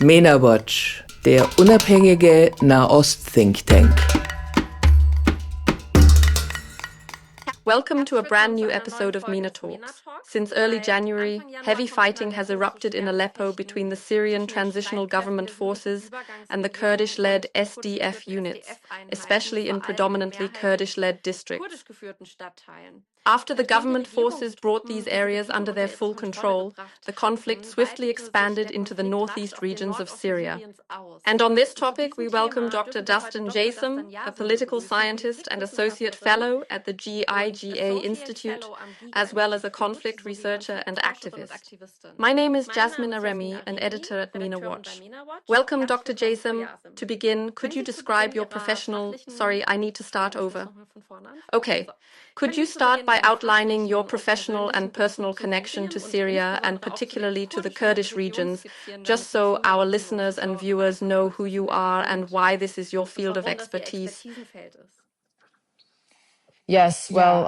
Mena-Watch, der unabhängige Nahost-Thinktank. Welcome to a brand new episode of MENA Talks. Since early January, heavy fighting has erupted in Aleppo between the Syrian Transitional Government Forces and the Kurdish-led SDF units, especially in predominantly Kurdish-led districts. After the government forces brought these areas under their full control, the conflict swiftly expanded into the northeast regions of Syria. And on this topic, we welcome Dr. Dastan Jasim, a political scientist and associate fellow at the GIGA Institute, as well as a conflict researcher and activist. My name is Jasmin Arémi, an editor at Mena-Watch. Welcome, Dr. Jasim. To begin, could you describe your professional... Sorry, I need to start over. Okay. Could you start by outlining your professional and personal connection to Syria and particularly to the Kurdish regions, just so our listeners and viewers know who you are and why this is your field of expertise? Yes, well,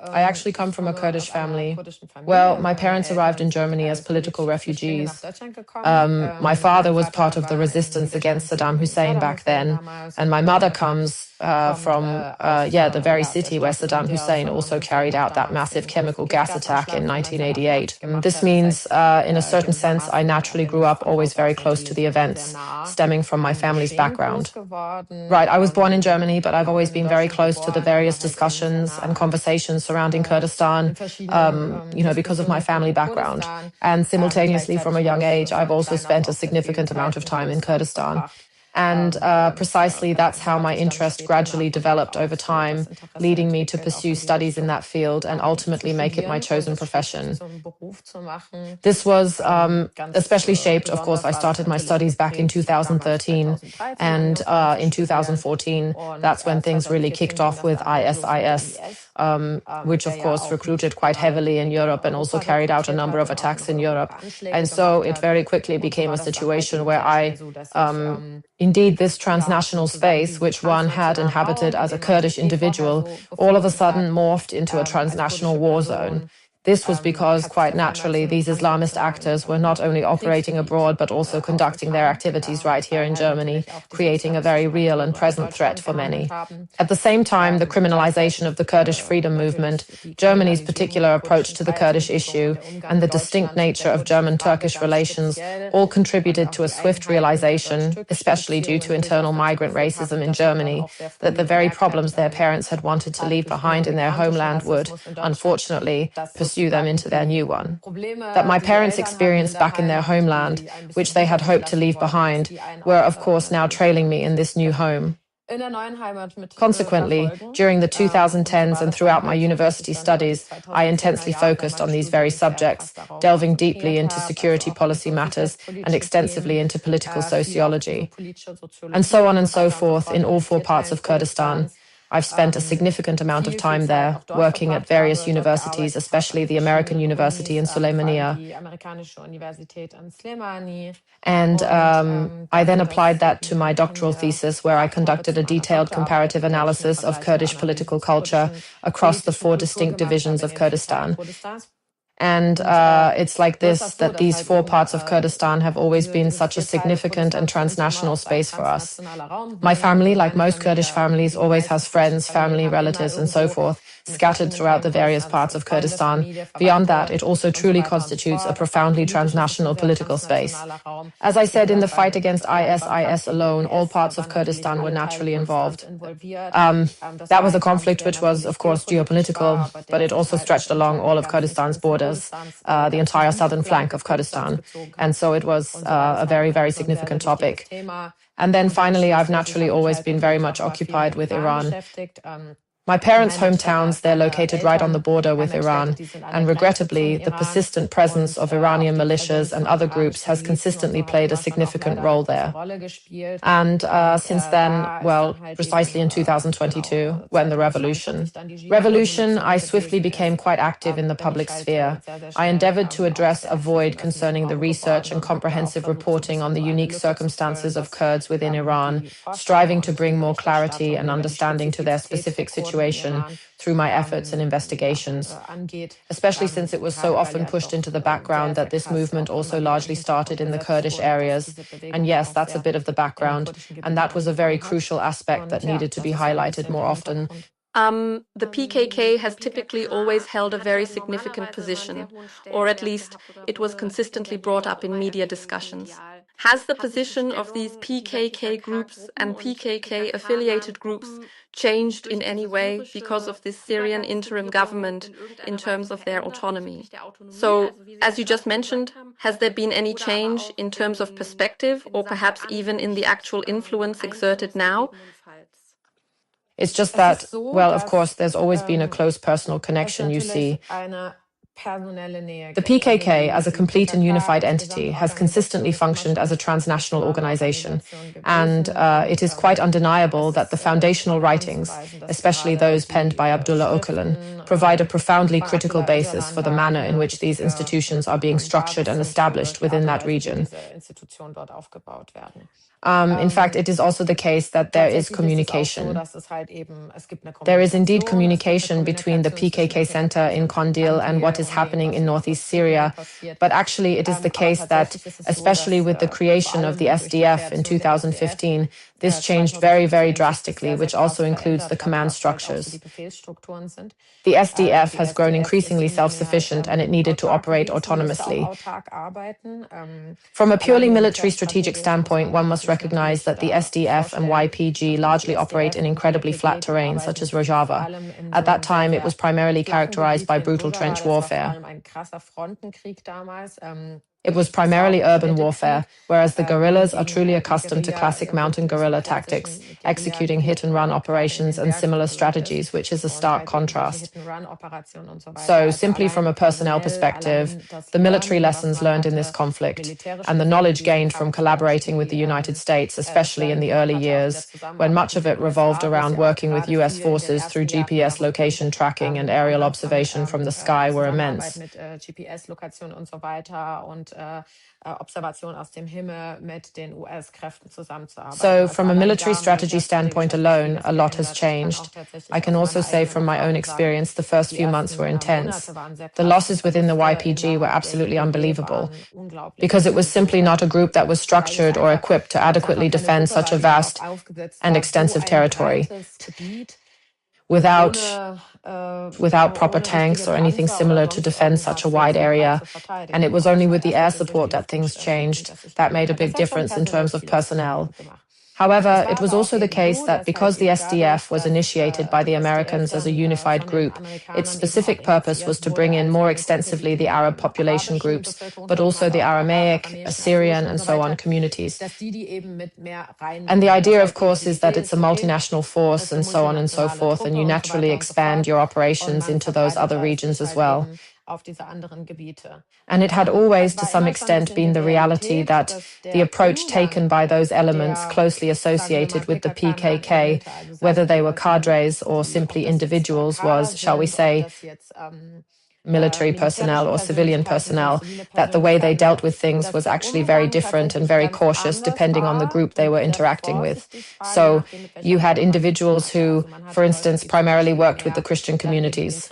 I actually come from a Kurdish family. Well, my parents arrived in Germany as political refugees. My father was part of the resistance against Saddam Hussein back then, and my mother comes from the very city where Saddam Hussein also carried out that massive chemical gas attack in 1988. This means, in a certain sense, I naturally grew up always very close to the events stemming from my family's background. Right, I was born in Germany, but I've always been very close to the various discussions and conversations surrounding Kurdistan, because of my family background. And simultaneously, from a young age, I've also spent a significant amount of time in Kurdistan. And precisely that's how my interest gradually developed over time, leading me to pursue studies in that field and ultimately make it my chosen profession. This was especially shaped, of course, I started my studies back in 2013. And in 2014, that's when things really kicked off with ISIS, which, of course, recruited quite heavily in Europe and also carried out a number of attacks in Europe. And so it very quickly became a situation where indeed, this transnational space, which one had inhabited as a Kurdish individual, all of a sudden morphed into a transnational war zone. This was because, quite naturally, these Islamist actors were not only operating abroad, but also conducting their activities right here in Germany, creating a very real and present threat for many. At the same time, the criminalization of the Kurdish freedom movement, Germany's particular approach to the Kurdish issue, and the distinct nature of German-Turkish relations all contributed to a swift realization, especially due to internal migrant racism in Germany, that the very problems their parents had wanted to leave behind in their homeland would, unfortunately, pursue them into their new one. That my parents experienced back in their homeland, which they had hoped to leave behind, were of course now trailing me in this new home. Consequently, during the 2010s and throughout my university studies, I intensely focused on these very subjects, delving deeply into security policy matters and extensively into political sociology. And so on and so forth in all four parts of Kurdistan. I've spent a significant amount of time there, working at various universities, especially the American University in Sulaymaniyah. And I then applied that to my doctoral thesis, where I conducted a detailed comparative analysis of Kurdish political culture across the four distinct divisions of Kurdistan. And it's like this, that these four parts of Kurdistan have always been such a significant and transnational space for us. My family, like most Kurdish families, always has friends, family, relatives, and so forth, scattered throughout the various parts of Kurdistan. Beyond that, it also truly constitutes a profoundly transnational political space. As I said, in the fight against ISIS alone, all parts of Kurdistan were naturally involved. That was a conflict which was, of course, geopolitical, but it also stretched along all of Kurdistan's borders. The entire southern flank of Kurdistan. And so it was a very, very significant topic. And then finally, I've naturally always been very much occupied with Iran. My parents' hometowns, they're located right on the border with Iran, and regrettably, the persistent presence of Iranian militias and other groups has consistently played a significant role there. And since then, precisely in 2022, when the revolution, I swiftly became quite active in the public sphere. I endeavored to address a void concerning the research and comprehensive reporting on the unique circumstances of Kurds within Iran, striving to bring more clarity and understanding to their specific situation situation through my efforts and investigations, especially since it was so often pushed into the background that this movement also largely started in the Kurdish areas. And yes, that's a bit of the background, and that was a very crucial aspect that needed to be highlighted more often. The PKK has typically always held a very significant position, or at least it was consistently brought up in media discussions. Has the position of these PKK groups and PKK-affiliated groups changed in any way because of this Syrian interim government in terms of their autonomy? So, as you just mentioned, has there been any change in terms of perspective or perhaps even in the actual influence exerted now? It's just that, well, of course, there's always been a close personal connection, you see. The PKK, as a complete and unified entity, has consistently functioned as a transnational organization, and it is quite undeniable that the foundational writings, especially those penned by Abdullah Öcalan, provide a profoundly critical basis for the manner in which these institutions are being structured and established within that region. In fact, it is also the case that there is communication. There is indeed communication between the PKK center in Kandil and what is happening in northeast Syria, but actually it is the case that, especially with the creation of the SDF in 2015, this changed very, very drastically, which also includes the command structures. The SDF has grown increasingly self-sufficient and it needed to operate autonomously. From a purely military strategic standpoint, one must recognize that the SDF and YPG largely operate in incredibly flat terrain, such as Rojava. At that time, it was primarily characterized by brutal trench warfare. It was primarily urban warfare, whereas the guerrillas are truly accustomed to classic mountain guerrilla tactics, executing hit-and-run operations and similar strategies, which is a stark contrast. So, simply from a personnel perspective, the military lessons learned in this conflict, and the knowledge gained from collaborating with the United States, especially in the early years, when much of it revolved around working with US forces through GPS location tracking and aerial observation from the sky, were immense. So, from a military strategy standpoint alone, a lot has changed. I can also say from my own experience, the first few months were intense. The losses within the YPG were absolutely unbelievable, because it was simply not a group that was structured or equipped to adequately defend such a vast and extensive territory. Without proper tanks or anything similar to defend such a wide area. And it was only with the air support that things changed. That made a big difference in terms of personnel. However, it was also the case that because the SDF was initiated by the Americans as a unified group, its specific purpose was to bring in more extensively the Arab population groups, but also the Aramaic, Assyrian, and so on communities. And the idea, of course, is that it's a multinational force and so on and so forth, and you naturally expand your operations into those other regions as well. And it had always, to some extent, been the reality that the approach taken by those elements closely associated with the PKK, whether they were cadres or simply individuals, was, shall we say, military personnel or civilian personnel, that the way they dealt with things was actually very different and very cautious depending on the group they were interacting with. So you had individuals who, for instance, primarily worked with the Christian communities.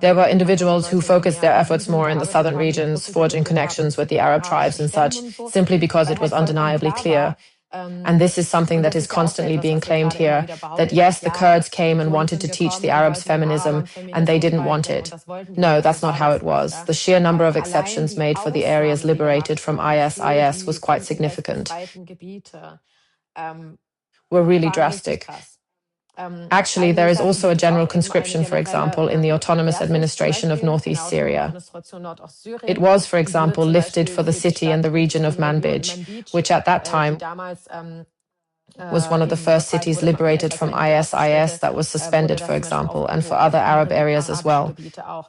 There were individuals who focused their efforts more in the southern regions, forging connections with the Arab tribes and such, simply because it was undeniably clear. And this is something that is constantly being claimed here, that yes, the Kurds came and wanted to teach the Arabs feminism, and they didn't want it. No, that's not how it was. The sheer number of exceptions made for the areas liberated from IS was quite significant. Were really drastic. Actually, there is also a general conscription, for example, in the autonomous administration of northeast Syria. It was, for example, lifted for the city and the region of Manbij, which at that time was one of the first cities liberated from IS that was suspended, for example, and for other Arab areas as well.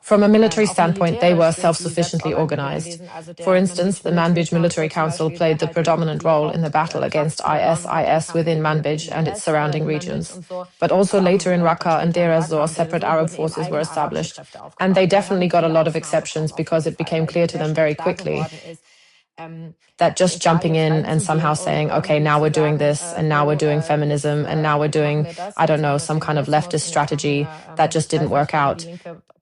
From a military standpoint, they were self-sufficiently organized. For instance, the Manbij Military Council played the predominant role in the battle against IS within Manbij and its surrounding regions. But also later in Raqqa and Deir ez-Zor, separate Arab forces were established. And they definitely got a lot of exceptions because it became clear to them very quickly that just jumping in and somehow saying, okay, now we're doing this, and now we're doing feminism, and now we're doing, I don't know, some kind of leftist strategy that just didn't work out.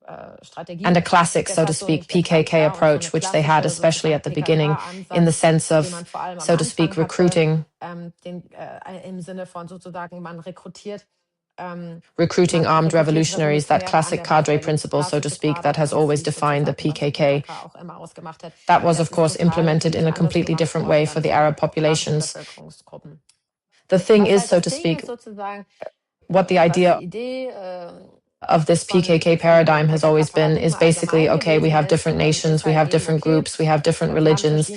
And a classic, so to speak, PKK approach, which they had, especially at the beginning, in the sense of, so to speak, recruiting armed revolutionaries, that classic cadre principle, so to speak, that has always defined the PKK. That was, of course, implemented in a completely different way for the Arab populations. The thing is, so to speak, what the idea of this PKK paradigm has always been is basically, okay, we have different nations, we have different groups, we have different religions.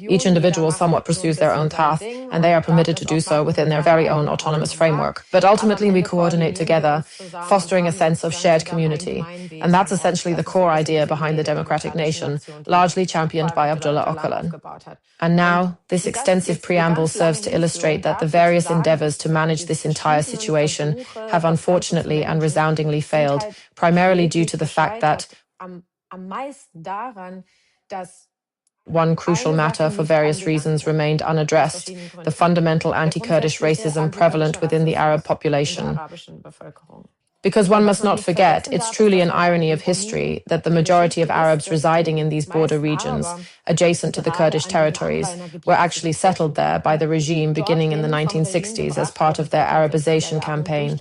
Each individual somewhat pursues their own path, and they are permitted to do so within their very own autonomous framework. But ultimately, we coordinate together, fostering a sense of shared community. And that's essentially the core idea behind the democratic nation, largely championed by Abdullah Öcalan. And now, this extensive preamble serves to illustrate that the various endeavors to manage this entire situation have unfortunately and resoundingly failed, primarily due to the fact that one crucial matter for various reasons remained unaddressed: the fundamental anti-Kurdish racism prevalent within the Arab population. Because one must not forget, it's truly an irony of history that the majority of Arabs residing in these border regions, adjacent to the Kurdish territories, were actually settled there by the regime beginning in the 1960s as part of their Arabization campaign.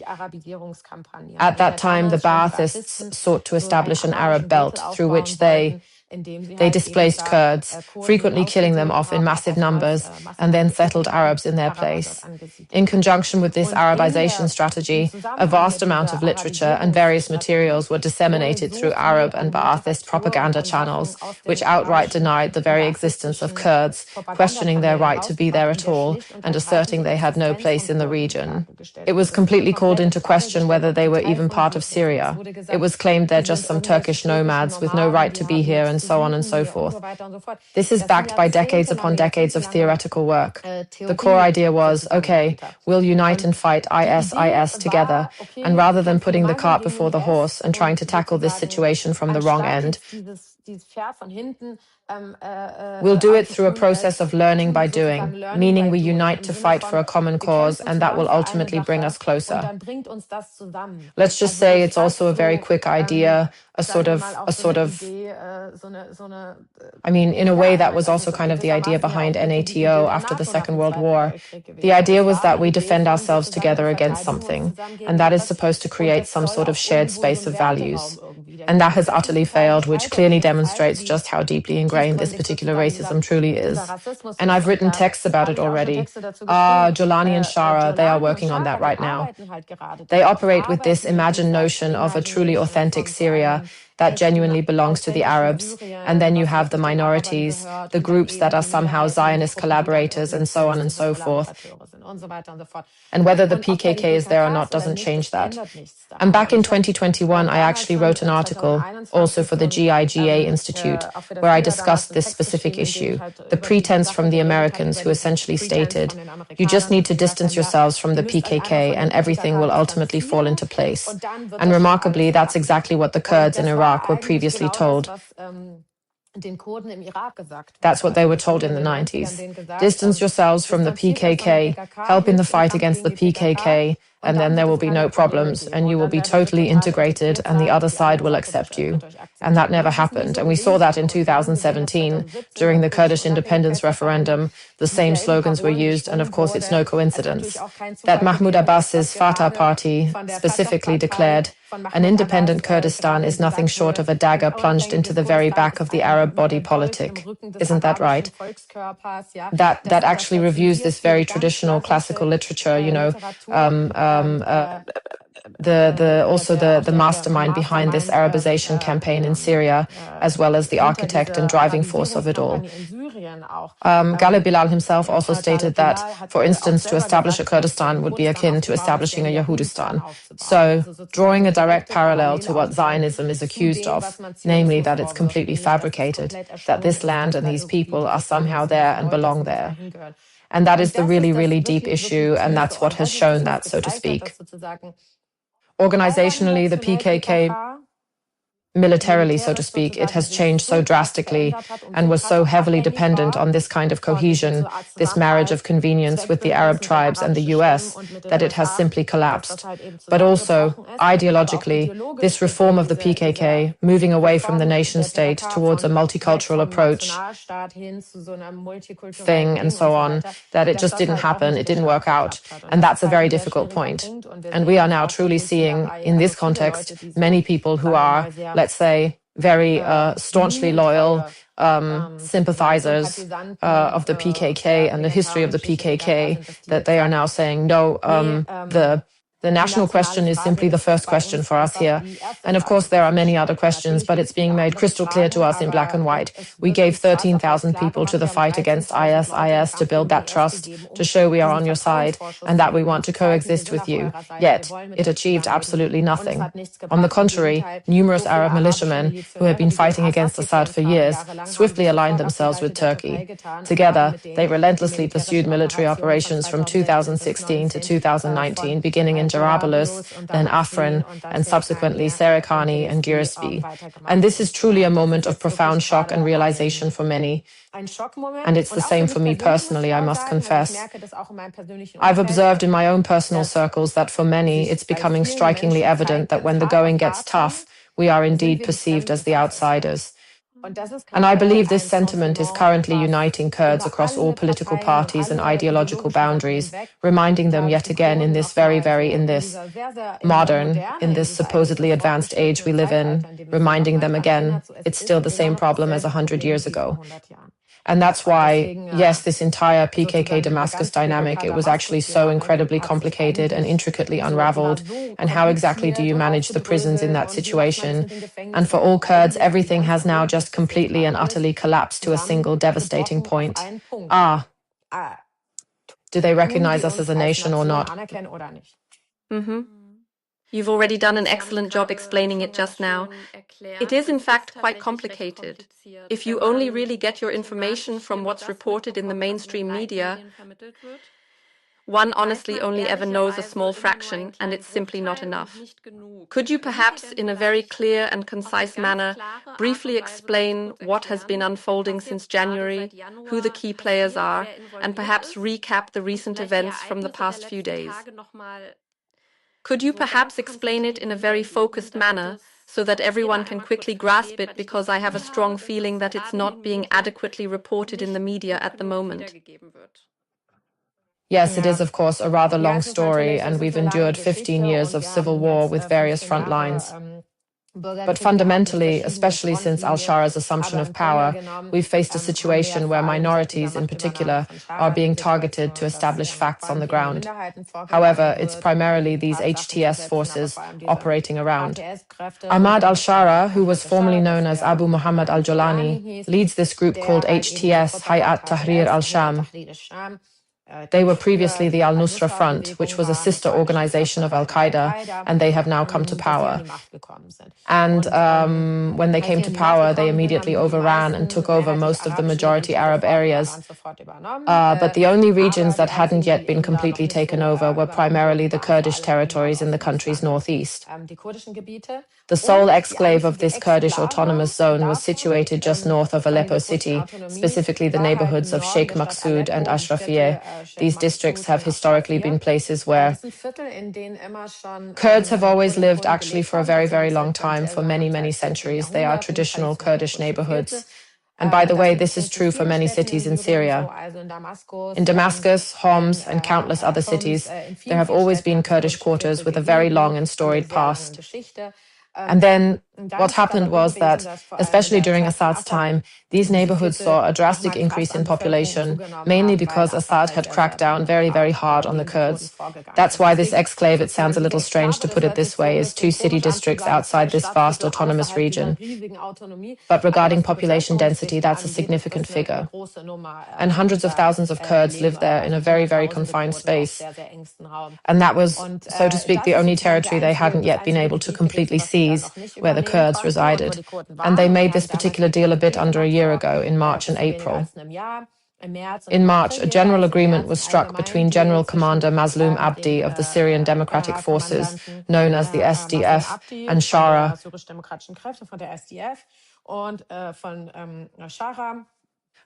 At that time, the Baathists sought to establish an Arab belt through which they displaced Kurds, frequently killing them off in massive numbers, and then settled Arabs in their place. In conjunction with this Arabization strategy, a vast amount of literature and various materials were disseminated through Arab and Ba'athist propaganda channels, which outright denied the very existence of Kurds, questioning their right to be there at all, and asserting they had no place in the region. It was completely called into question whether they were even part of Syria. It was claimed they're just some Turkish nomads with no right to be here, and so on and so forth. This is backed by decades upon decades of theoretical work. The core idea was, okay, we'll unite and fight IS together, and rather than putting the cart before the horse and trying to tackle this situation from the wrong end, we'll do it through a process of learning by doing, meaning we unite to fight for a common cause, and that will ultimately bring us closer. Let's just say it's also a very quick idea, in a way that was also kind of the idea behind NATO after the Second World War. The idea was that we defend ourselves together against something, and that is supposed to create some sort of shared space of values. And that has utterly failed, which clearly demonstrates just how deeply ingrained this particular racism truly is. And I've written texts about it already. Jolani and Shara, they are working on that right now. They operate with this imagined notion of a truly authentic Syria that genuinely belongs to the Arabs, and then you have the minorities, the groups that are somehow Zionist collaborators, and so on and so forth. And whether the PKK is there or not doesn't change that. And back in 2021, I actually wrote an article, also for the GIGA Institute, where I discussed this specific issue, the pretense from the Americans who essentially stated, you just need to distance yourselves from the PKK and everything will ultimately fall into place. And remarkably, that's exactly what the Kurds in Iraq were previously told. That's what they were told in the 90s. Distance yourselves from the PKK, help in the fight against the PKK, and then there will be no problems, and you will be totally integrated, and the other side will accept you. And that never happened. And we saw that in 2017, during the Kurdish independence referendum. The same slogans were used, and of course it's no coincidence that Mahmoud Abbas's Fatah party specifically declared, an independent Kurdistan is nothing short of a dagger plunged into the very back of the Arab body politic. Isn't that right? That actually reviews this very traditional classical literature, the mastermind behind this Arabization campaign in Syria, as well as the architect and driving force of it all. Ghalib Bilal himself also stated that, for instance, to establish a Kurdistan would be akin to establishing a Yehudistan. So, drawing a direct parallel to what Zionism is accused of, namely that it's completely fabricated, that this land and these people are somehow there and belong there. And that is the really, really deep issue, and that's what has shown that, so to speak. Organizationally, the PKK militarily, so to speak, it has changed so drastically and was so heavily dependent on this kind of cohesion, this marriage of convenience with the Arab tribes and the US, that it has simply collapsed. But also, ideologically, this reform of the PKK, moving away from the nation state towards a multicultural approach thing and so on, that it just didn't happen, it didn't work out. And that's a very difficult point. And we are now truly seeing, in this context, many people who are, let's say, very staunchly loyal sympathizers of the PKK and the history of the PKK, that they are now saying, no, the national question is simply the first question for us here. And of course, there are many other questions, but it's being made crystal clear to us in black and white. We gave 13,000 people to the fight against IS to build that trust, to show we are on your side and that we want to coexist with you. Yet, it achieved absolutely nothing. On the contrary, numerous Arab militiamen who had been fighting against Assad for years swiftly aligned themselves with Turkey. Together, they relentlessly pursued military operations from 2016 to 2019, beginning in Jarablus, then Afrin, and subsequently Serikani and Girespi. And this is truly a moment of profound shock and realization for many. And it's the same for me personally, I must confess. I've observed in my own personal circles that for many, it's becoming strikingly evident that when the going gets tough, we are indeed perceived as the outsiders. And I believe this sentiment is currently uniting Kurds across all political parties and ideological boundaries, reminding them yet again in this in this modern, in this supposedly advanced age we live in, reminding them again, it's still the same problem as 100 years ago. And that's why, yes, this entire PKK Damascus dynamic, it was actually so incredibly complicated and intricately unraveled. And how exactly do you manage the prisons in that situation? And for all Kurds, everything has now just completely and utterly collapsed to a single devastating point. Do they recognize us as a nation or not? Mm-hmm. You've already done an excellent job explaining it just now. It is in fact quite complicated. If you only really get your information from what's reported in the mainstream media, one honestly only ever knows a small fraction, and it's simply not enough. Could you perhaps, in a very clear and concise manner, briefly explain what has been unfolding since January, who the key players are, and perhaps recap the recent events from the past few days? Could you perhaps explain it in a very focused manner so that everyone can quickly grasp it, because I have a strong feeling that it's not being adequately reported in the media at the moment? Yes, it is, of course, a rather long story, and we've endured 15 years of civil war with various front lines. But fundamentally, especially since al-Shara's assumption of power, we've faced a situation where minorities in particular are being targeted to establish facts on the ground. However, it's primarily these HTS forces operating around. Ahmad al-Shara, who was formerly known as Abu Muhammad al-Jolani, leads this group called HTS, Hayat Tahrir al-Sham. They were previously the Al-Nusra Front, which was a sister organization of Al-Qaeda, and they have now come to power. And when they came to power, they immediately overran and took over most of the majority Arab areas. But the only regions that hadn't yet been completely taken over were primarily the Kurdish territories in the country's northeast. The sole exclave of this Kurdish autonomous zone was situated just north of Aleppo city, specifically the neighborhoods of Sheikh Maqsood and Ashrafiyeh. These districts have historically been places where Kurds have always lived actually for a very long time, for many centuries. They are traditional Kurdish neighborhoods. And by the way, this is true for many cities in Syria. In Damascus, Homs, and countless other cities, there have always been Kurdish quarters with a very long and storied past. And then what happened was that, especially during Assad's time, these neighborhoods saw a drastic increase in population, mainly because Assad had cracked down very hard on the Kurds. That's why this exclave, it sounds a little strange to put it this way, is 2 city districts outside this vast autonomous region. But regarding population density, that's a significant figure. And hundreds of thousands of Kurds live there in a very confined space. And that was, so to speak, the only territory they hadn't yet been able to completely seize, where the Kurds resided. And they made this particular deal a bit under a year ago, in March and April. In March, a general agreement was struck between General Commander Mazloum Abdi of the Syrian Democratic Forces, known as the SDF, and Shara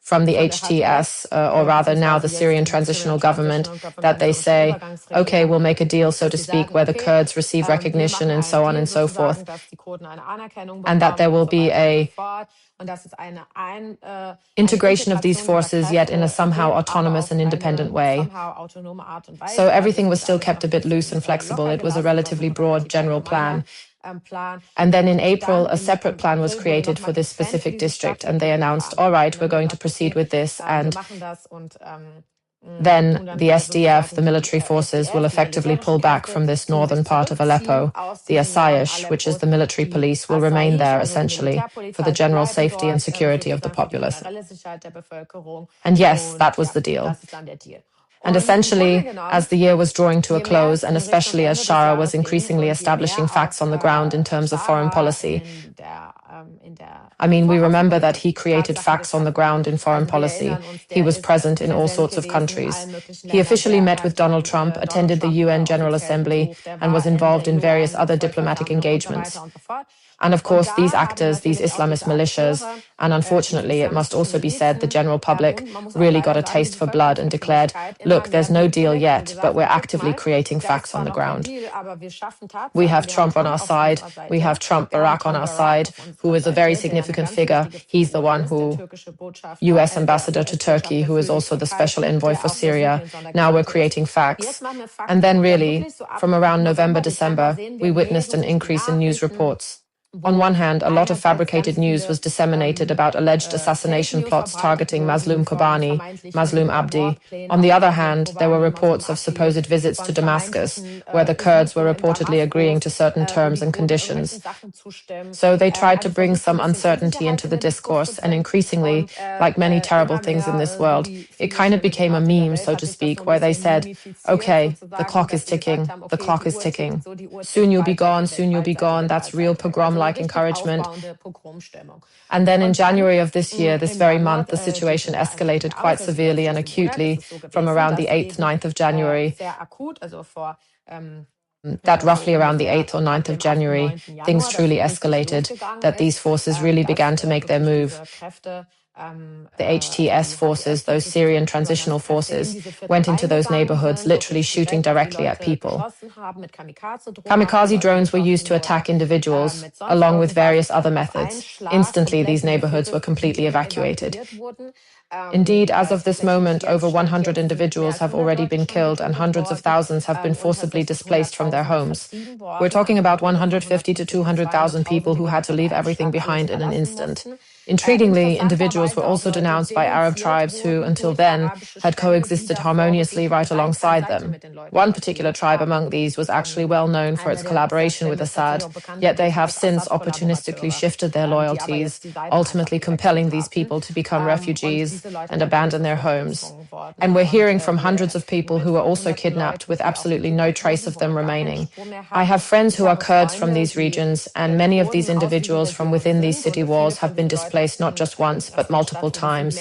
from the HTS, or rather now the Syrian Transitional Government, that they say, okay, we'll make a deal, so to speak, where the Kurds receive recognition and so on and so forth, and that there will be a integration of these forces, yet in a somehow autonomous and independent way. So everything was still kept a bit loose and flexible. It was a relatively broad general plan. And then in April, a separate plan was created for this specific district, and they announced, all right, we're going to proceed with this, and then the SDF, the military forces, will effectively pull back from this northern part of Aleppo. The Asayish, which is the military police, will remain there essentially for the general safety and security of the populace. And yes, that was the deal. And essentially, as the year was drawing to a close, and especially as Shara was increasingly establishing facts on the ground in terms of foreign policy, I mean, we remember that he created facts on the ground in foreign policy. He was present in all sorts of countries. He officially met with Donald Trump, attended the UN General Assembly, and was involved in various other diplomatic engagements. And of course, these actors, these Islamist militias, and unfortunately, it must also be said, the general public really got a taste for blood and declared, look, there's no deal yet, but we're actively creating facts on the ground. We have Trump on our side. We have Trump Barack on our side, who is a very significant figure. He's the one who, US ambassador to Turkey, who is also the special envoy for Syria. Now we're creating facts. And then really, from around November, December, we witnessed an increase in news reports. On one hand, a lot of fabricated news was disseminated about alleged assassination plots targeting Mazloum Kobani, Mazloum Abdi. On the other hand, there were reports of supposed visits to Damascus, where the Kurds were reportedly agreeing to certain terms and conditions. So they tried to bring some uncertainty into the discourse, and increasingly, like many terrible things in this world, it kind of became a meme, so to speak, where they said, okay, the clock is ticking, the clock is ticking. Soon you'll be gone, that's real pogrom-like encouragement. And then in January of this year, this very month, the situation escalated quite severely and acutely from around the 8th, 9th of January. That roughly around the 8th or 9th of January, things truly escalated, that these forces really began to make their move. The HTS forces, those Syrian transitional forces, went into those neighborhoods, literally shooting directly at people. Kamikaze drones were used to attack individuals, along with various other methods. Instantly, these neighborhoods were completely evacuated. Indeed, as of this moment, over 100 individuals have already been killed and hundreds of thousands have been forcibly displaced from their homes. We're talking about 150 to 200,000 people who had to leave everything behind in an instant. Intriguingly, individuals were also denounced by Arab tribes who, until then, had coexisted harmoniously right alongside them. One particular tribe among these was actually well known for its collaboration with Assad, yet they have since opportunistically shifted their loyalties, ultimately compelling these people to become refugees and abandon their homes. And we're hearing from hundreds of people who were also kidnapped with absolutely no trace of them remaining. I have friends who are Kurds from these regions, and many of these individuals from within these city walls have been displaced not just once, but multiple times.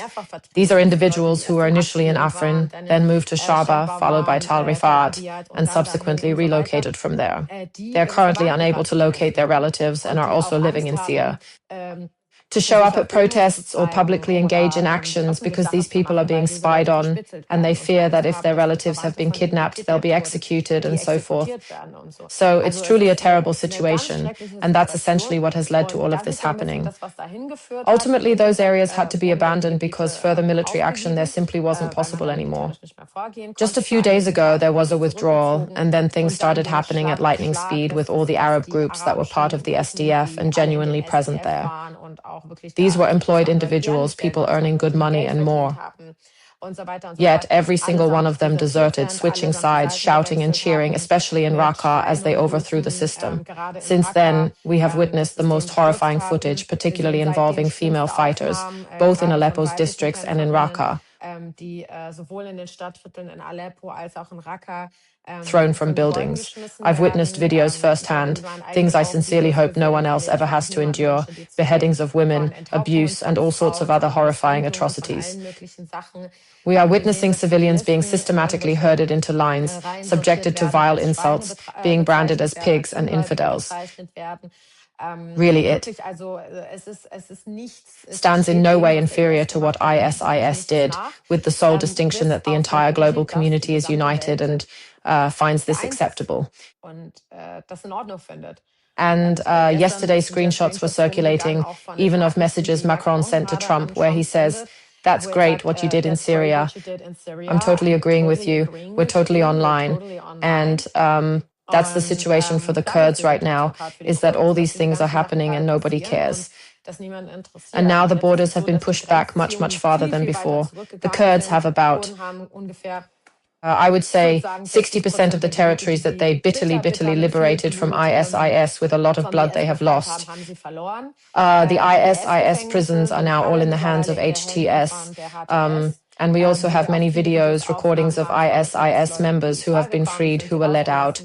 These are individuals who were initially in Afrin, then moved to Shaba, followed by Tal Rifat, and subsequently relocated from there. They're currently unable to locate their relatives and are also living in Syria. To show up at protests or publicly engage in actions because these people are being spied on and they fear that if their relatives have been kidnapped, they'll be executed and so forth. So it's truly a terrible situation, and that's essentially what has led to all of this happening. Ultimately, those areas had to be abandoned because further military action there simply wasn't possible anymore. Just a few days ago, there was a withdrawal, and then things started happening at lightning speed with all the Arab groups that were part of the SDF and genuinely present there. These were employed individuals, people earning good money and more. Yet every single one of them deserted, switching sides, shouting and cheering, especially in Raqqa, as they overthrew the system. Since then, we have witnessed the most horrifying footage, particularly involving female fighters, both in Aleppo's districts and in Raqqa. thrown from buildings. I've witnessed videos firsthand, things I sincerely hope no one else ever has to endure, beheadings of women, abuse, and all sorts of other horrifying atrocities. We are witnessing civilians being systematically herded into lines, subjected to vile insults, being branded as pigs and infidels. Really, it stands in no way inferior to what ISIS did, with the sole distinction that the entire global community is united and finds this acceptable. And yesterday, screenshots were circulating, even of messages Macron sent to Trump, where he says, "That's great what you did in Syria. I'm totally agreeing with you. We're totally online." And that's the situation for the Kurds right now, is that all these things are happening and nobody cares. And now the borders have been pushed back much, much farther than before. The Kurds have about, I would say, 60% of the territories that they bitterly, bitterly liberated from ISIS with a lot of blood they have lost. The ISIS prisons are now all in the hands of HTS. And we also have many videos, recordings of ISIS members who have been freed, who were let out.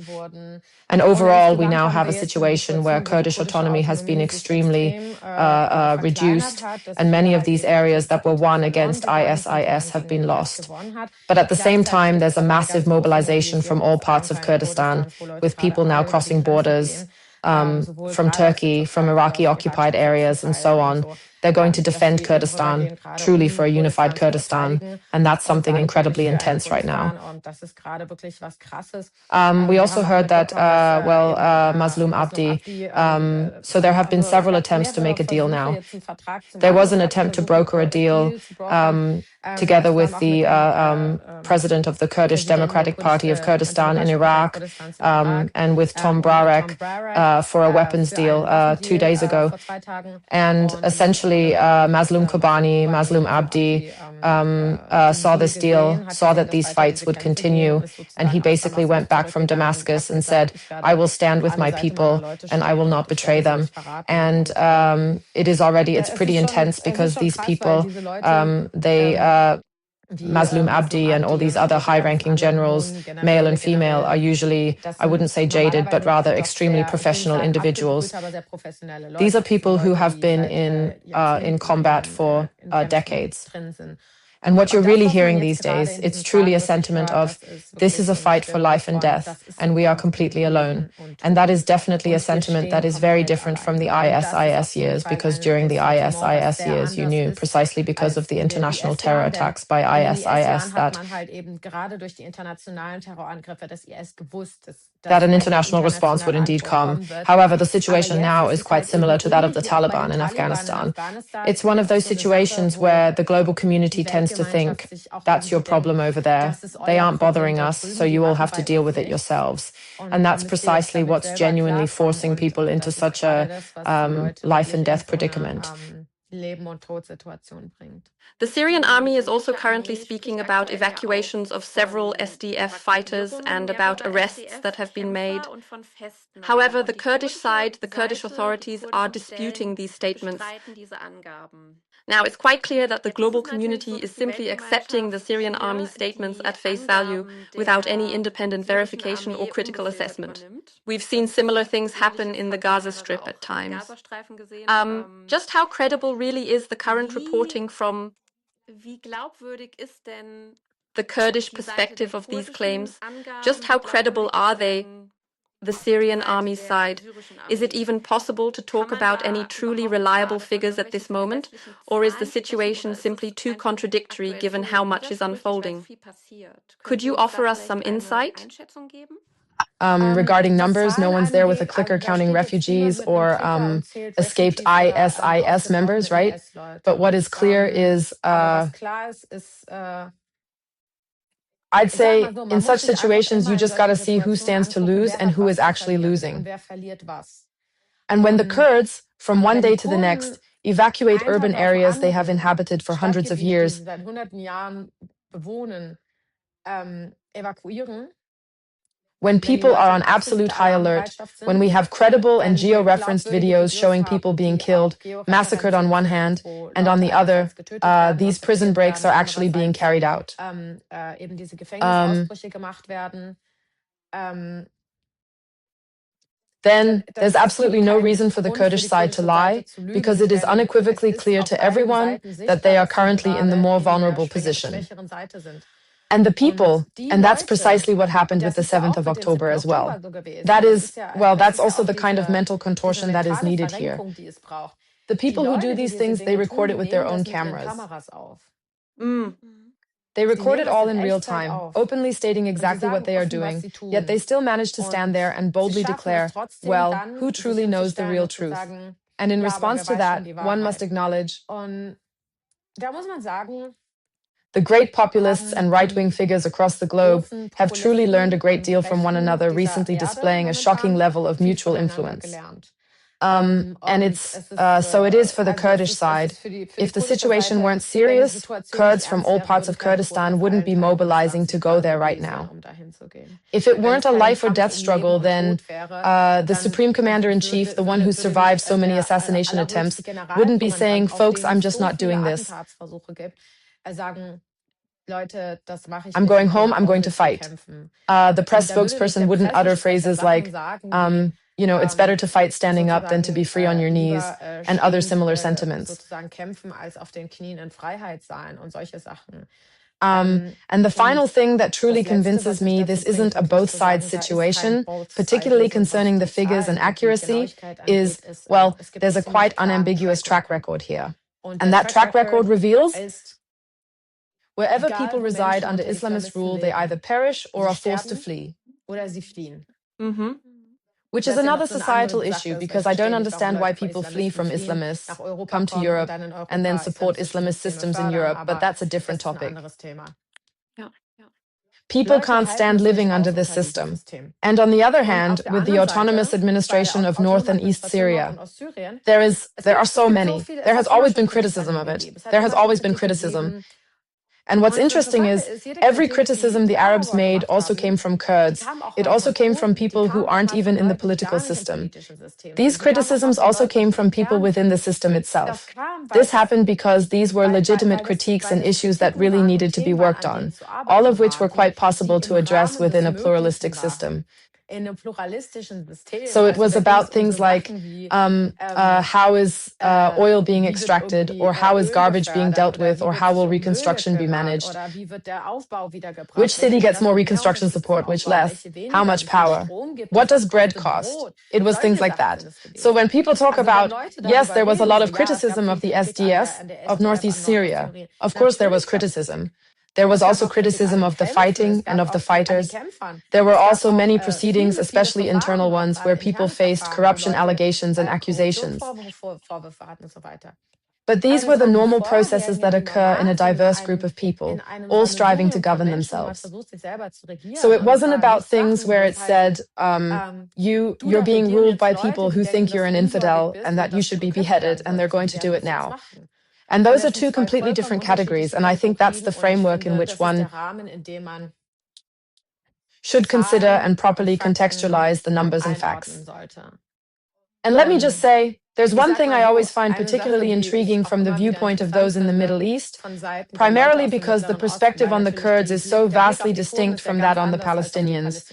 And overall, we now have a situation where Kurdish autonomy has been extremely reduced, and many of these areas that were won against ISIS have been lost. But at the same time, there's a massive mobilization from all parts of Kurdistan, with people now crossing borders from Turkey, from Iraqi-occupied areas, and so on. They're going to defend Kurdistan, truly for a unified Kurdistan, and that's something incredibly intense right now. We also heard that, Mazloum Abdi, so there have been several attempts to make a deal now. There was an attempt to broker a deal together with the president of the Kurdish Democratic Party of Kurdistan in Iraq, and with Tom Brarek for a weapons deal 2 days ago. And essentially, Mazloum Kobani, Mazloum Abdi saw this deal, saw that these fights would continue, and he basically went back from Damascus and said, "I will stand with my people and I will not betray them." And it's pretty intense, because these people, Mazloum Abdi and all these other high-ranking generals, male and female, are usually, I wouldn't say jaded, but rather extremely professional individuals. These are people who have been in combat for decades. And what you're really hearing these days, it's truly a sentiment of, this is a fight for life and death, and we are completely alone. And that is definitely a sentiment that is very different from the ISIS years, because during the ISIS years, you knew, precisely because of the international terror attacks by ISIS, that an international response would indeed come. However, the situation now is quite similar to that of the Taliban in Afghanistan. It's one of those situations where the global community tends to think, that's your problem over there. They aren't bothering us, so you all have to deal with it yourselves. And that's precisely what's genuinely forcing people into such a life and death predicament. The Syrian army is also currently speaking about evacuations of several SDF fighters and about arrests that have been made. However, the Kurdish side, the Kurdish authorities, are disputing these statements. Now, it's quite clear that the global community is simply accepting the Syrian army's statements at face value without any independent verification or critical assessment. We've seen similar things happen in the Gaza Strip at times. Just how credible really is the current reporting from the Kurdish perspective of these claims? Just how credible are they, the Syrian army's side? Is it even possible to talk about any truly reliable figures at this moment? Or is the situation simply too contradictory given how much is unfolding? Could you offer us some insight? Regarding numbers, no one's there with a clicker counting refugees or escaped ISIS members, right? But what is clear is, I'd say in such situations, you just got to see who stands to lose and who is actually losing. And when the Kurds, from one day to the next, evacuate urban areas they have inhabited for hundreds of years, when people are on absolute high alert, when we have credible and geo-referenced videos showing people being killed, massacred on one hand, and on the other, these prison breaks are actually being carried out. Then there's absolutely no reason for the Kurdish side to lie, because it is unequivocally clear to everyone that they are currently in the more vulnerable position. And the people, and that's precisely what happened with the 7th of October as well. That is, well, that's also the kind of mental contortion that is needed here. The people who do these things, they record it with their own cameras. They record it all in real time, openly stating exactly what they are doing, yet they still manage to stand there and boldly declare, well, who truly knows the real truth? And in response to that, one must acknowledge the great populists and right-wing figures across the globe have truly learned a great deal from one another, recently displaying a shocking level of mutual influence. And so it is for the Kurdish side. If the situation weren't serious, Kurds from all parts of Kurdistan wouldn't be mobilizing to go there right now. If it weren't a life or death struggle, then the Supreme Commander-in-Chief, the one who survived so many assassination attempts, wouldn't be saying, folks, I'm just not doing this. I'm going home, I'm going to fight. The press spokesperson wouldn't utter phrases like, it's better to fight standing up than to be free on your knees, and other similar sentiments. And the final thing that truly convinces me this isn't a both sides situation, particularly concerning the figures and accuracy, is, well, there's a quite unambiguous track record here. And that track record reveals wherever people reside under Islamist rule, they either perish or are forced to flee. Mm-hmm. Which is another societal issue, because I don't understand why people flee from Islamists, come to Europe, and then support Islamist systems in Europe, but that's a different topic. People can't stand living under this system. And on the other hand, with the autonomous administration of North and East Syria, there are so many. There has always been criticism of it. There has always been criticism. And what's interesting is every criticism the Arabs made also came from Kurds. It also came from people who aren't even in the political system. These criticisms also came from people within the system itself. This happened because these were legitimate critiques and issues that really needed to be worked on, all of which were quite possible to address within a pluralistic system. So it was about things like how is oil being extracted, or how is garbage being dealt with, or how will reconstruction be managed? Which city gets more reconstruction support, which less? How much power? What does bread cost? It was things like that. So when people talk about, yes, there was a lot of criticism of the SDS of Northeast Syria, of course there was criticism. There was also criticism of the fighting and of the fighters. There were also many proceedings, especially internal ones, where people faced corruption allegations and accusations. But these were the normal processes that occur in a diverse group of people, all striving to govern themselves. So it wasn't about things where it said, you're being ruled by people who think you're an infidel and that you should be beheaded, and they're going to do it now. And those are two completely different categories, and I think that's the framework in which one should consider and properly contextualize the numbers and facts. And let me just say, there's one thing I always find particularly intriguing from the viewpoint of those in the Middle East, primarily because the perspective on the Kurds is so vastly distinct from that on the Palestinians.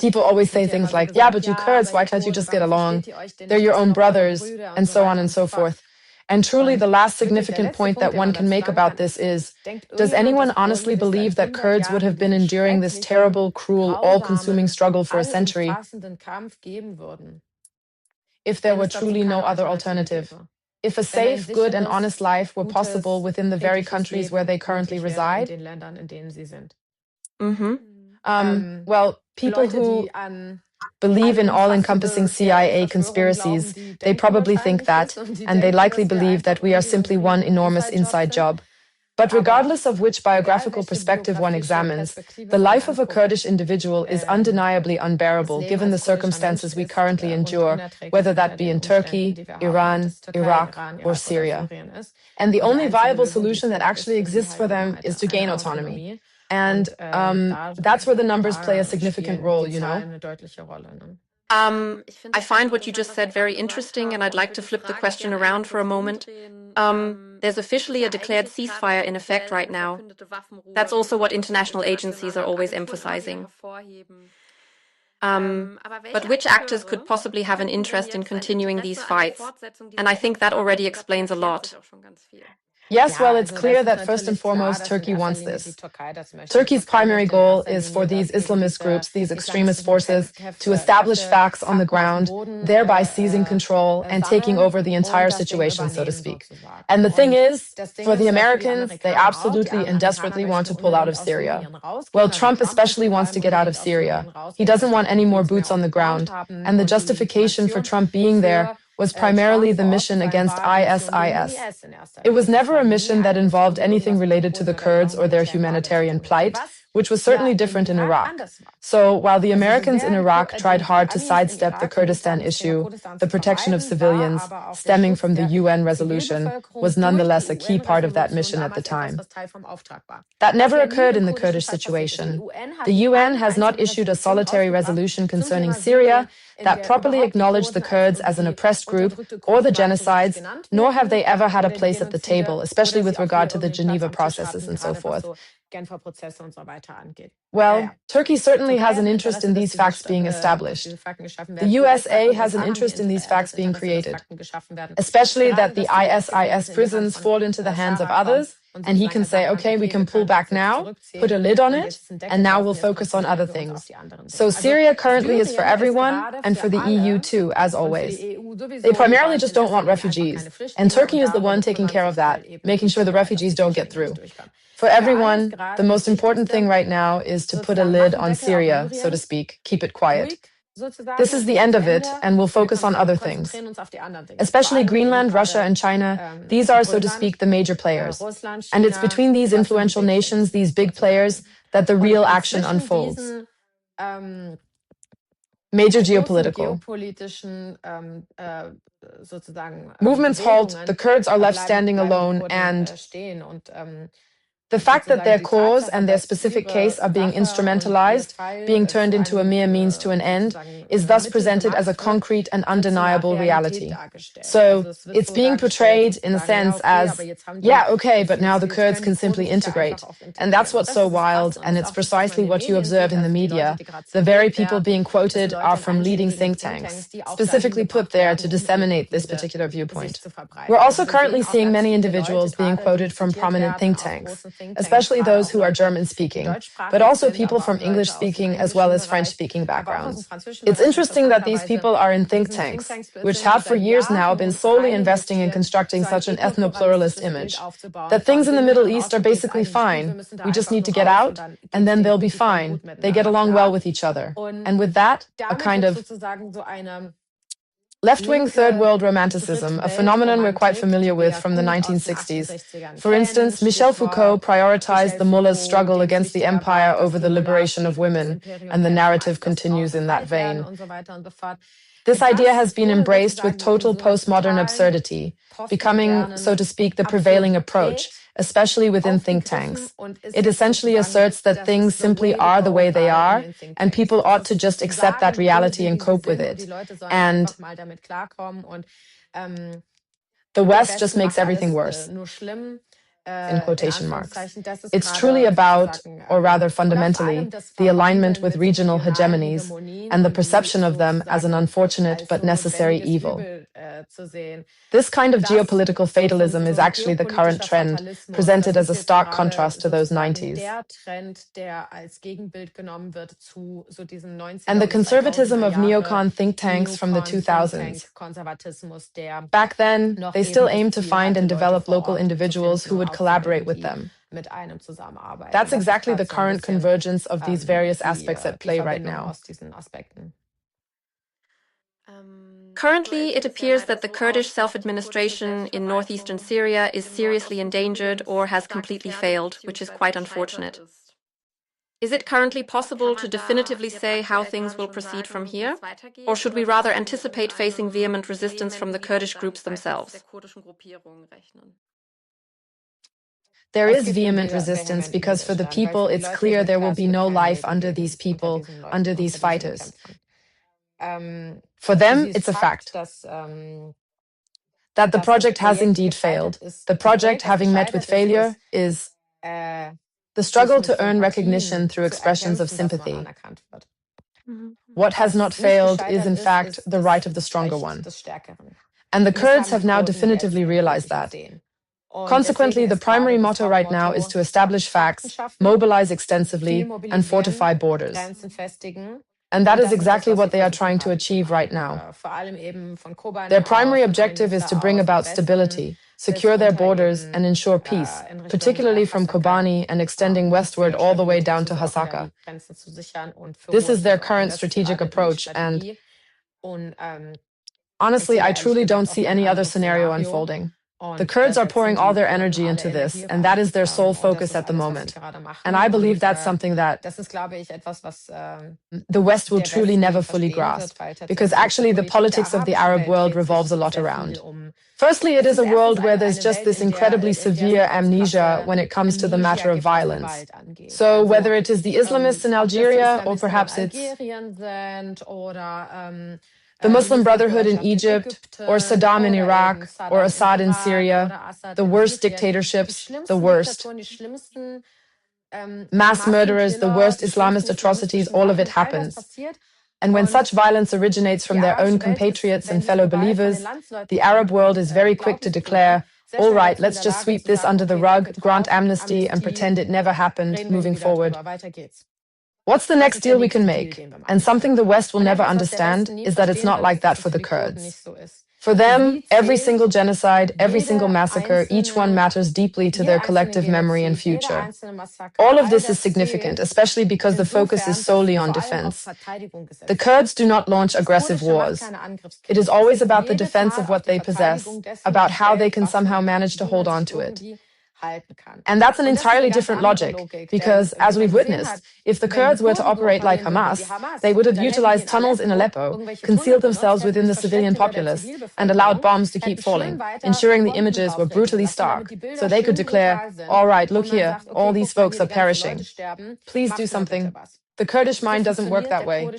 People always say things like, yeah, but you Kurds, why can't you just get along? They're your own brothers, and so on and so forth. And truly, the last significant point that one can make about this is, does anyone honestly believe that Kurds would have been enduring this terrible, cruel, all-consuming struggle for a century if there were truly no other alternative? If a safe, good, and honest life were possible within the very countries where they currently reside? Well, people who believe in all-encompassing CIA conspiracies, they probably think that, and they likely believe that we are simply one enormous inside job. But regardless of which biographical perspective one examines, the life of a Kurdish individual is undeniably unbearable given the circumstances we currently endure, whether that be in Turkey, Iran, Iraq, or Syria. And the only viable solution that actually exists for them is to gain autonomy. And that's where the numbers play a significant role, you know? I find what you just said very interesting, and I'd like to flip the question around for a moment. There's officially a declared ceasefire in effect right now. That's also what international agencies are always emphasizing. But which actors could possibly have an interest in continuing these fights? And I think that already explains a lot. Yes, well, it's clear that first and foremost, Turkey wants this. Turkey's primary goal is for these Islamist groups, these extremist forces, to establish facts on the ground, thereby seizing control and taking over the entire situation, so to speak. And the thing is, for the Americans, they absolutely and desperately want to pull out of Syria. Well, Trump especially wants to get out of Syria. He doesn't want any more boots on the ground. And the justification for Trump being there was primarily the mission against ISIS. It was never a mission that involved anything related to the Kurds or their humanitarian plight, which was certainly different in Iraq. So while the Americans in Iraq tried hard to sidestep the Kurdistan issue, the protection of civilians stemming from the UN resolution was nonetheless a key part of that mission at the time. That never occurred in the Kurdish situation. The UN has not issued a solitary resolution concerning Syria that properly acknowledged the Kurds as an oppressed group or the genocides, nor have they ever had a place at the table, especially with regard to the Geneva processes and so forth. Well, Turkey certainly has an interest in these facts being established. The USA has an interest in these facts being created, especially that the ISIS prisons fall into the hands of others, and he can say, okay, we can pull back now, put a lid on it, and now we'll focus on other things. So Syria currently is for everyone, and for the EU too, as always. They primarily just don't want refugees, and Turkey is the one taking care of that, making sure the refugees don't get through. For everyone, the most important thing right now is to put a lid on Syria, so to speak, keep it quiet. This is the end of it, and we'll focus on other things. Especially Greenland, Russia, and China, these are, so to speak, the major players. And it's between these influential nations, these big players, that the real action unfolds. Major geopolitical. Movements halt, the Kurds are left standing alone, and the fact that their cause and their specific case are being instrumentalized, being turned into a mere means to an end, is thus presented as a concrete and undeniable reality. So it's being portrayed in a sense as, yeah, okay, but now the Kurds can simply integrate. And that's what's so wild, and it's precisely what you observe in the media. The very people being quoted are from leading think tanks, specifically put there to disseminate this particular viewpoint. We're also currently seeing many individuals being quoted from prominent think tanks, especially those who are German-speaking, but also people from English-speaking as well as French-speaking backgrounds. It's interesting that these people are in think tanks, which have for years now been solely investing in constructing such an ethno-pluralist image, that things in the Middle East are basically fine. We just need to get out, and then they'll be fine. They get along well with each other. And with that, a kind of left-wing third world romanticism, a phenomenon we're quite familiar with from the 1960s. For instance, Michel Foucault prioritized the mullahs' struggle against the empire over the liberation of women, and the narrative continues in that vein. This idea has been embraced with total postmodern absurdity, becoming, so to speak, the prevailing approach, especially within think tanks. It essentially asserts that things simply are the way they are, and people ought to just accept that reality and cope with it. And the West just makes everything worse. In quotation marks. It's truly about, or rather fundamentally, the alignment with regional hegemonies and the perception of them as an unfortunate but necessary evil. This kind of geopolitical fatalism is actually the current trend, presented as a stark contrast to those 90s. And the conservatism of neocon think tanks from the 2000s. Back then, they still aimed to find and develop local individuals who would collaborate with them. That's exactly the current convergence of these various aspects at play right now. Currently, it appears that the Kurdish self-administration in northeastern Syria is seriously endangered or has completely failed, which is quite unfortunate. Is it currently possible to definitively say how things will proceed from here? Or should we rather anticipate facing vehement resistance from the Kurdish groups themselves? There is vehement resistance because for the people, it's clear there will be no life under these people, under these fighters. For them, it's a fact that the project has indeed failed. The project, having met with failure, is the struggle to earn recognition through expressions of sympathy. What has not failed is, in fact, the right of the stronger one. And the Kurds have now definitively realized that. Consequently, the primary motto right now is to establish facts, mobilize extensively, and fortify borders. And that is exactly what they are trying to achieve right now. Their primary objective is to bring about stability, secure their borders, and ensure peace, particularly from Kobani and extending westward all the way down to Hasaka. This is their current strategic approach, and honestly, I truly don't see any other scenario unfolding. The Kurds are pouring all their energy into this, and that is their sole focus at the moment. And I believe that's something that the West will truly never fully grasp, because actually the politics of the Arab world revolves a lot around. Firstly, it is a world where there's just this incredibly severe amnesia when it comes to the matter of violence. So whether it is the Islamists in Algeria, or perhaps it's the Muslim Brotherhood in Egypt, or Saddam in Iraq, or Assad in Syria, the worst dictatorships, the worst mass murderers, the worst Islamist atrocities, all of it happens. And when such violence originates from their own compatriots and fellow believers, the Arab world is very quick to declare, all right, let's just sweep this under the rug, grant amnesty, and pretend it never happened, moving forward. What's the next deal we can make? And something the West will never understand is that it's not like that for the Kurds. For them, every single genocide, every single massacre, each one matters deeply to their collective memory and future. All of this is significant, especially because the focus is solely on defense. The Kurds do not launch aggressive wars. It is always about the defense of what they possess, about how they can somehow manage to hold on to it. And that's an entirely different logic, because, as we've witnessed, if the Kurds were to operate like Hamas, they would have utilized tunnels in Aleppo, concealed themselves within the civilian populace, and allowed bombs to keep falling, ensuring the images were brutally stark, so they could declare, all right, look here, all these folks are perishing. Please do something. The Kurdish mind doesn't work that way.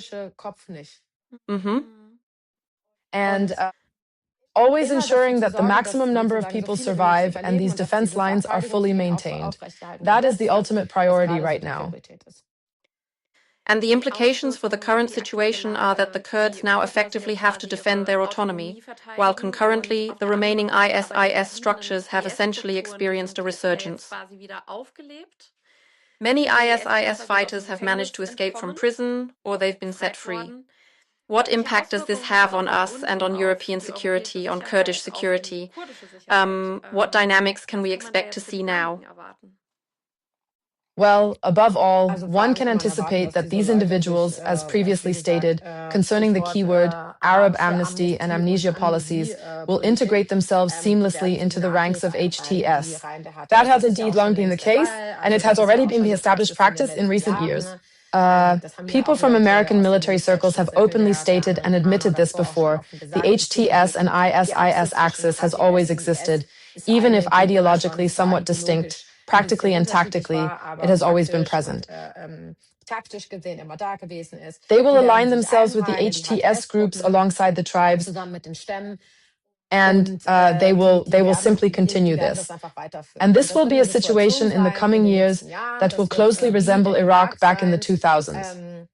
And always ensuring that the maximum number of people survive and these defense lines are fully maintained. That is the ultimate priority right now. And the implications for the current situation are that the Kurds now effectively have to defend their autonomy, while concurrently the remaining ISIS structures have essentially experienced a resurgence. Many ISIS fighters have managed to escape from prison, or they've been set free. What impact does this have on us and on European security, on Kurdish security? What dynamics can we expect to see now? Well, above all, one can anticipate that these individuals, as previously stated, concerning the keyword Arab amnesty and amnesia policies, will integrate themselves seamlessly into the ranks of HTS. That has indeed long been the case, and it has already been the established practice in recent years. People from American military circles have openly stated and admitted this before. The HTS and ISIS axis has always existed, even if ideologically somewhat distinct. Practically and tactically, it has always been present. They will align themselves with the HTS groups alongside the tribes, and they will simply continue this. And this will be a situation in the coming years that will closely resemble Iraq back in the 2000s.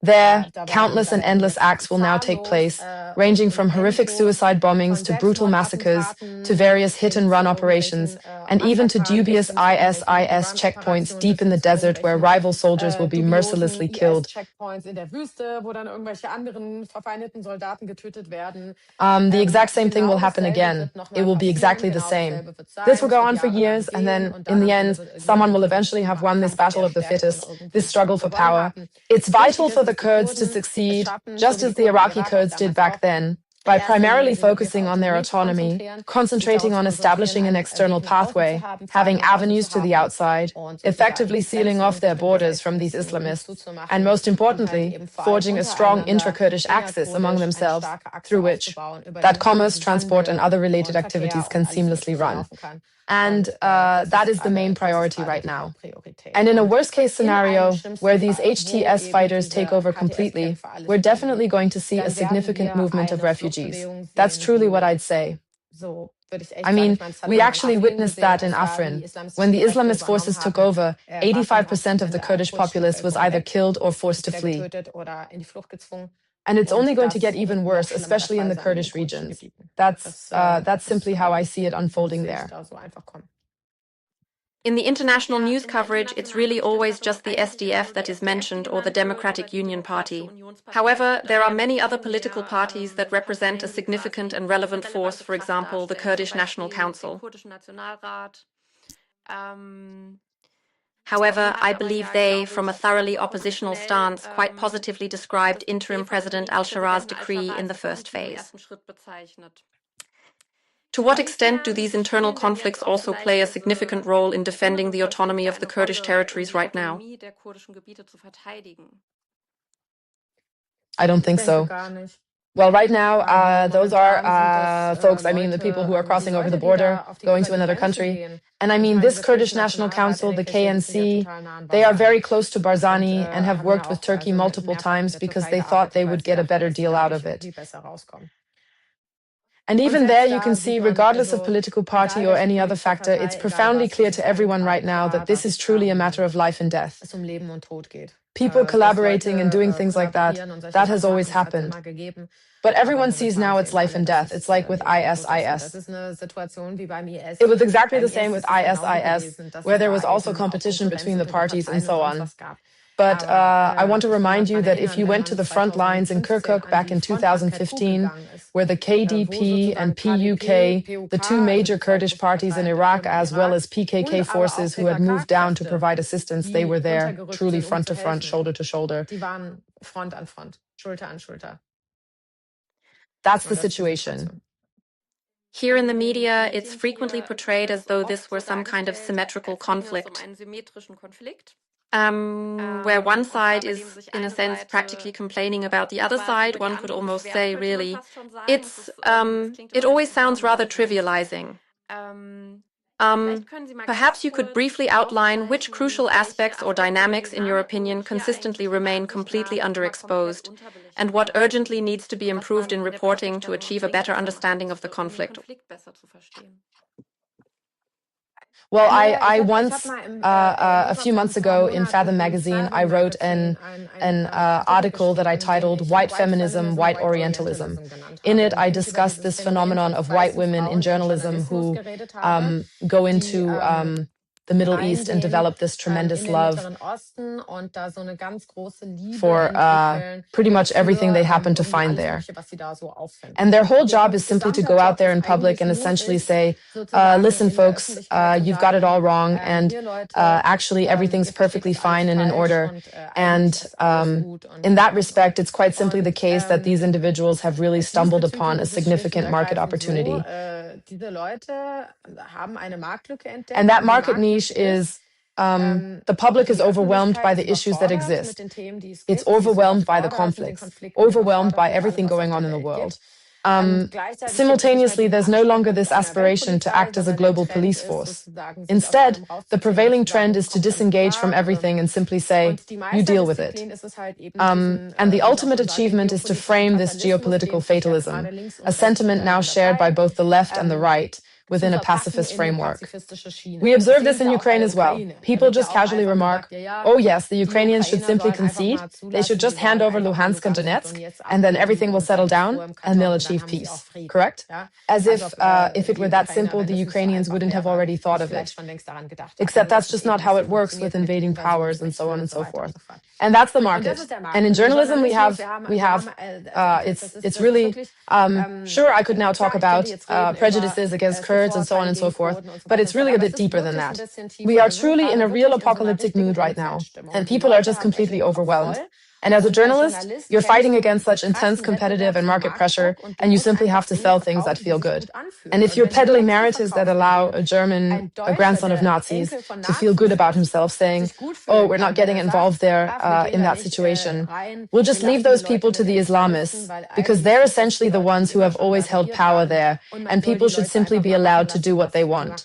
There, countless and endless acts will now take place, ranging from horrific suicide bombings to brutal massacres, to various hit-and-run operations, and even to dubious ISIS checkpoints deep in the desert where rival soldiers will be mercilessly killed. The exact same thing will happen again. It will be exactly the same. This will go on for years, and then, in the end, someone will eventually have won this battle of the fittest, this struggle for power, It's vital for the Kurds to succeed, just as the Iraqi Kurds did back then, by primarily focusing on their autonomy, concentrating on establishing an external pathway, having avenues to the outside, effectively sealing off their borders from these Islamists, and most importantly, forging a strong intra-Kurdish axis among themselves through which that commerce, transport, and other related activities can seamlessly run. And that is the main priority right now. And in a worst-case scenario, where these HTS fighters take over completely, we're definitely going to see a significant movement of refugees. That's truly what I'd say. I mean, we actually witnessed that in Afrin. When the Islamist forces took over, 85% of the Kurdish populace was either killed or forced to flee. And it's only going to get even worse, especially in the Kurdish regions. That's simply how I see it unfolding there. In the international news coverage, it's really always just the SDF that is mentioned, or the Democratic Union Party. However, there are many other political parties that represent a significant and relevant force, for example, the Kurdish National Council. However, I believe they, from a thoroughly oppositional stance, quite positively described interim President al-Sharar's decree in the first phase. To what extent do these internal conflicts also play a significant role in defending the autonomy of the Kurdish territories right now? I don't think so. Well, right now, those are folks, I mean, the people who are crossing over the border, going to another country. And I mean, this Kurdish National Council, the KNC, they are very close to Barzani and have worked with Turkey multiple times because they thought they would get a better deal out of it. And even there, you can see, regardless of political party or any other factor, it's profoundly clear to everyone right now that this is truly a matter of life and death. People collaborating and doing things like that, that has always happened. But everyone sees now it's life and death. It's like with ISIS. It was exactly the same with ISIS, where there was also competition between the parties and so on. But I want to remind you that if you went to the front lines in Kirkuk back in 2015, where the KDP and PUK, the two major Kurdish parties in Iraq, as well as PKK forces who had moved down to provide assistance, they were there, truly front to front, shoulder to shoulder. That's the situation. Here in the media, it's frequently portrayed as though this were some kind of symmetrical conflict, where one side is, in a sense, practically complaining about the other side, one could almost say, really. It always sounds rather trivializing. Perhaps you could briefly outline which crucial aspects or dynamics, in your opinion, consistently remain completely underexposed, and what urgently needs to be improved in reporting to achieve a better understanding of the conflict. Well, I once, a few months ago in Fathom magazine, I wrote an article that I titled White Feminism, White Orientalism. In it, I discussed this phenomenon of white women in journalism who go into the Middle East and develop this tremendous love for pretty much everything they happen to find there. And their whole job is simply to go out there in public and essentially say, listen, folks, you've got it all wrong, and actually everything's perfectly fine and in order. And in that respect, it's quite simply the case that these individuals have really stumbled upon a significant market opportunity. And that market niche is the public is overwhelmed by the issues that exist. It's overwhelmed by the conflicts, overwhelmed by everything going on in the world. Simultaneously, there's no longer this aspiration to act as a global police force. Instead, the prevailing trend is to disengage from everything and simply say, you deal with it. And the ultimate achievement is to frame this geopolitical fatalism, a sentiment now shared by both the left and the right, within a pacifist framework. We observe this in Ukraine as well. People just casually remark, oh yes, the Ukrainians should simply concede, they should just hand over Luhansk and Donetsk, and then everything will settle down and they'll achieve peace. Correct? As if it were that simple, the Ukrainians wouldn't have already thought of it. Except that's just not how it works with invading powers and so on and so forth. And that's the market. And in journalism, it's really, sure, I could now talk about prejudices against Kurds Kurds and so on and so forth, but it's really a bit deeper than that. We are truly in a real apocalyptic mood right now, and people are just completely overwhelmed. And as a journalist, you're fighting against such intense competitive and market pressure, and you simply have to sell things that feel good. And if you're peddling narratives that allow a grandson of Nazis, to feel good about himself, saying, oh, we're not getting involved there in that situation, we'll just leave those people to the Islamists, because they're essentially the ones who have always held power there, and people should simply be allowed to do what they want.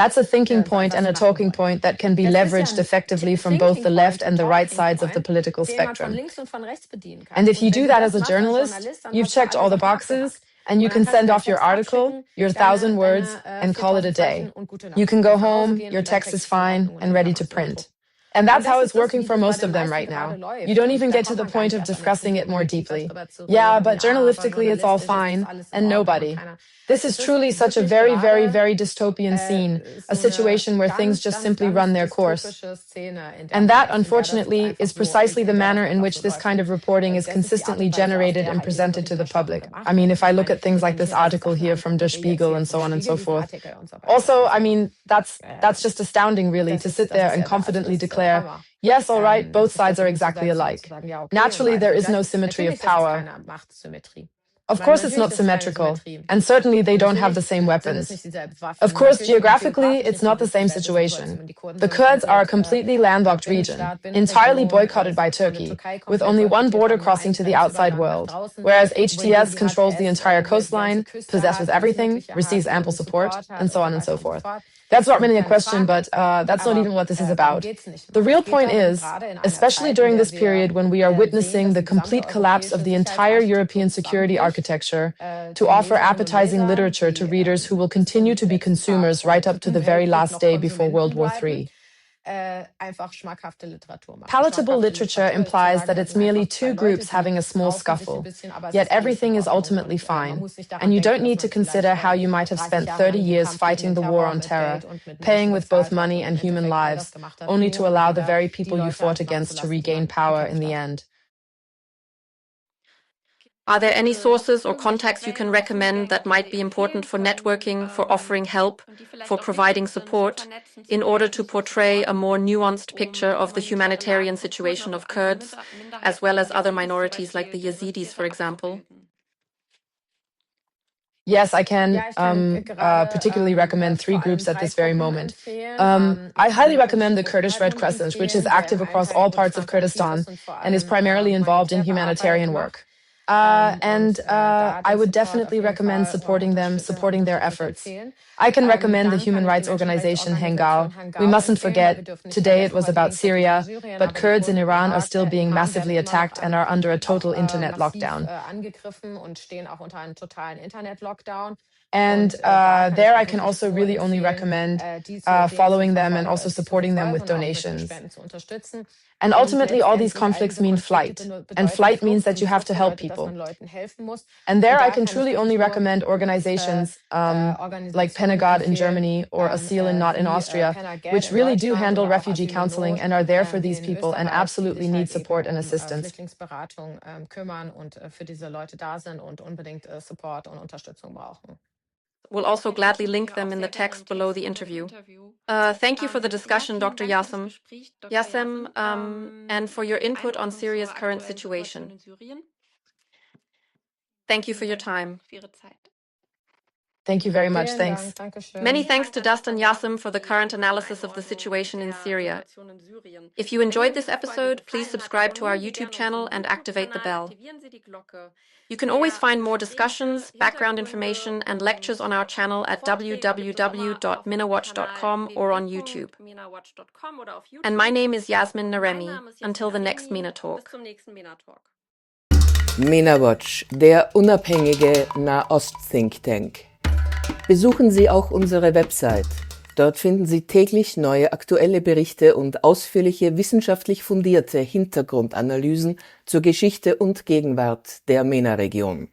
That's a thinking point and a talking point that can be leveraged effectively from both the left and the right sides of the political spectrum. And if you do that as a journalist, you've checked all the boxes, and you can send off your article, your 1,000 words, and call it a day. You can go home, your text is fine and ready to print. And that's how it's working for most of them right now. You don't even get to the point of discussing it more deeply. Yeah, but journalistically it's all fine, and nobody. This is truly such a very, very, very dystopian scene, a situation where things just simply run their course. And that, unfortunately, is precisely the manner in which this kind of reporting is consistently generated and presented to the public. I mean, if I look at things like this article here from Der Spiegel and so on and so forth. Also, I mean, that's just astounding, really, to sit there and confidently declare, yes, all right, both sides are exactly alike. Naturally, there is no symmetry of power. Of course, it's not symmetrical, and certainly they don't have the same weapons. Of course, geographically, it's not the same situation. The Kurds are a completely landlocked region, entirely boycotted by Turkey, with only one border crossing to the outside world, whereas HTS controls the entire coastline, possesses everything, receives ample support, and so on and so forth. That's not really a question, but that's not even what this is about. The real point is, especially during this period when we are witnessing the complete collapse of the entire European security architecture, to offer appetizing literature to readers who will continue to be consumers right up to the very last day before World War III. Palatable literature implies that it's merely two groups having a small scuffle, yet everything is ultimately fine, and you don't need to consider how you might have spent 30 years fighting the war on terror, paying with both money and human lives, only to allow the very people you fought against to regain power in the end. Are there any sources or contacts you can recommend that might be important for networking, for offering help, for providing support, in order to portray a more nuanced picture of the humanitarian situation of Kurds, as well as other minorities like the Yazidis, for example? Yes, I can particularly recommend three groups at this very moment. I highly recommend the Kurdish Red Crescent, which is active across all parts of Kurdistan and is primarily involved in humanitarian work. I would definitely recommend supporting them, supporting their efforts. I can recommend the human rights organization Hengal. We mustn't forget, today it was about Syria, but Kurds in Iran are still being massively attacked and are under a total internet lockdown. And there I can also really only recommend following them and also supporting them with donations. And ultimately, all these conflicts mean flight. And flight means that you have to help people. And there I can truly only recommend organizations like Penagod in Germany or Asyl in Not in Austria, which really do handle refugee counseling and are there for these people and absolutely need support and assistance. We'll also gladly link them in the text below the interview. Thank you for the discussion, Dr. Jasim. And for your input on Syria's current situation. Thank you for your time. Thank you very much. Thanks. Many thanks to Dastan Jasim for the current analysis of the situation in Syria. If you enjoyed this episode, please subscribe to our YouTube channel and activate the bell. You can always find more discussions, background information, and lectures on our channel at www.Mena-Watch.com or on YouTube. And my name is Jasmin Arémi. Until the next MENA Talk. Mena-Watch, der unabhängige Nahost-Thinktank. Besuchen Sie auch unsere Website. Dort finden Sie täglich neue aktuelle Berichte und ausführliche wissenschaftlich fundierte Hintergrundanalysen zur Geschichte und Gegenwart der MENA-Region.